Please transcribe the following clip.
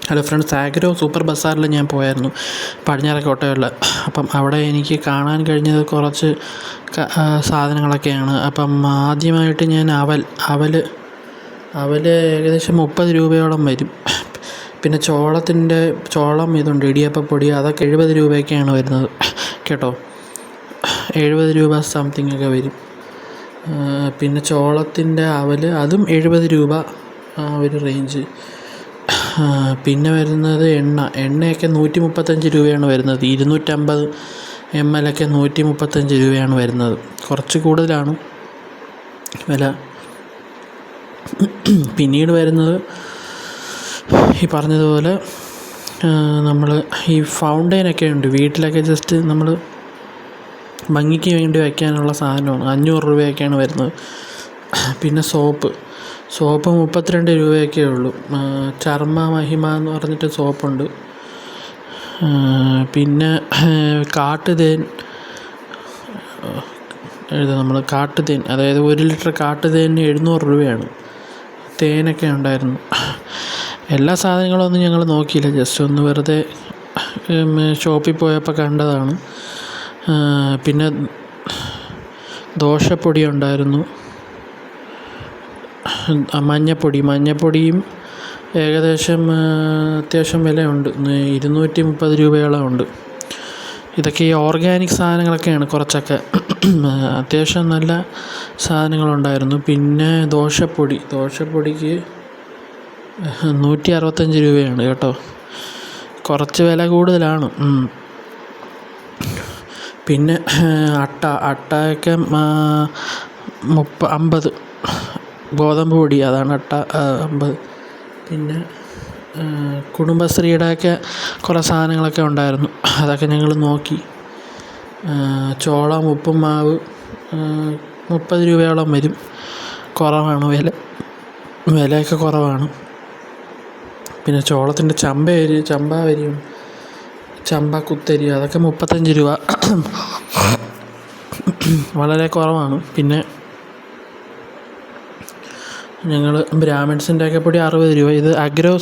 Hello friends, agro super ബസാറിൽ ഞാൻ പോയായിരുന്നു, പടിഞ്ഞാറേക്കോട്ടയുള്ള. അപ്പം അവിടെ എനിക്ക് കാണാൻ കഴിഞ്ഞത് കുറച്ച് സാധനങ്ങളൊക്കെയാണ്. അപ്പം ആദ്യമായിട്ട് ഞാൻ അവൽ ഏകദേശം 30 രൂപയോളം വരും. പിന്നെ ചോളം ഇതുണ്ട്, ഇടിയപ്പപ്പൊടി, അതൊക്കെ 70 രൂപയൊക്കെയാണ് വരുന്നത് കേട്ടോ. 70 രൂപ സംതിങ് ഒക്കെ വരും. പിന്നെ ചോളത്തിൻ്റെ അതും 70 രൂപ, ആ ഒരു റേഞ്ച്. പിന്നെ വരുന്നത് എണ്ണയൊക്കെ 135 രൂപയാണ് വരുന്നത്. 250 ml ഒക്കെ 135 രൂപയാണ് വരുന്നത്. കുറച്ച് കൂടുതലാണ് വില. പിന്നീട് വരുന്നത് ഈ പറഞ്ഞതുപോലെ നമ്മൾ ഈ ഫൗണ്ടെയിനൊക്കെ ഉണ്ട് വീട്ടിലൊക്കെ, ജസ്റ്റ് നമ്മൾ ഭംഗിക്ക് വേണ്ടി വയ്ക്കാനുള്ള സാധനമാണ്. 500 രൂപയൊക്കെയാണ് വരുന്നത്. പിന്നെ സോപ്പ് 32 രൂപയൊക്കെ ഉള്ളൂ. ചർമ്മ മഹിമ എന്ന് പറഞ്ഞിട്ട് സോപ്പുണ്ട്. പിന്നെ കാട്ടുതേൻ കാട്ടുതേൻ, അതായത് 1 ലിറ്റർ കാട്ടുതേനിന് 700 രൂപയാണ്. തേനൊക്കെ ഉണ്ടായിരുന്നു. എല്ലാ സാധനങ്ങളൊന്നും ഞങ്ങൾ നോക്കിയില്ല, ജസ്റ്റ് ഒന്ന് വെറുതെ ഷോപ്പിൽ പോയപ്പോൾ കണ്ടതാണ്. പിന്നെ ദോശപ്പൊടി ഉണ്ടായിരുന്നു. മഞ്ഞപ്പൊടിയും ഏകദേശം അത്യാവശ്യം വിലയുണ്ട്, 230 രൂപയോളം ഉണ്ട്. ഇതൊക്കെ ഈ ഓർഗാനിക് സാധനങ്ങളൊക്കെയാണ്. കുറച്ചൊക്കെ അത്യാവശ്യം നല്ല സാധനങ്ങളുണ്ടായിരുന്നു. പിന്നെ ദോശപ്പൊടിക്ക് 165 രൂപയാണ് കേട്ടോ. കുറച്ച് വില കൂടുതലാണ്. പിന്നെ അട്ടയൊക്കെ 50 ഗോതമ്പ് പൊടി, അതാണ് അട്ട 50. പിന്നെ കുടുംബശ്രീയുടെയൊക്കെ കുറേ സാധനങ്ങളൊക്കെ ഉണ്ടായിരുന്നു, അതൊക്കെ ഞങ്ങൾ നോക്കി. ചോളം, ഉപ്പും മാവ് 30 രൂപയോളം വരും. കുറവാണ് വിലയൊക്കെ കുറവാണ്. പിന്നെ ചോളത്തിൻ്റെ ചമ്പ കുത്തരി, അതൊക്കെ 35 രൂപ, വളരെ കുറവാണ്. പിന്നെ ഞങ്ങൾ ബ്രാഹ്മിൺസിൻ്റെ ഒക്കെ പൊടി 60 രൂപ. ഇത് ആഗ്രോ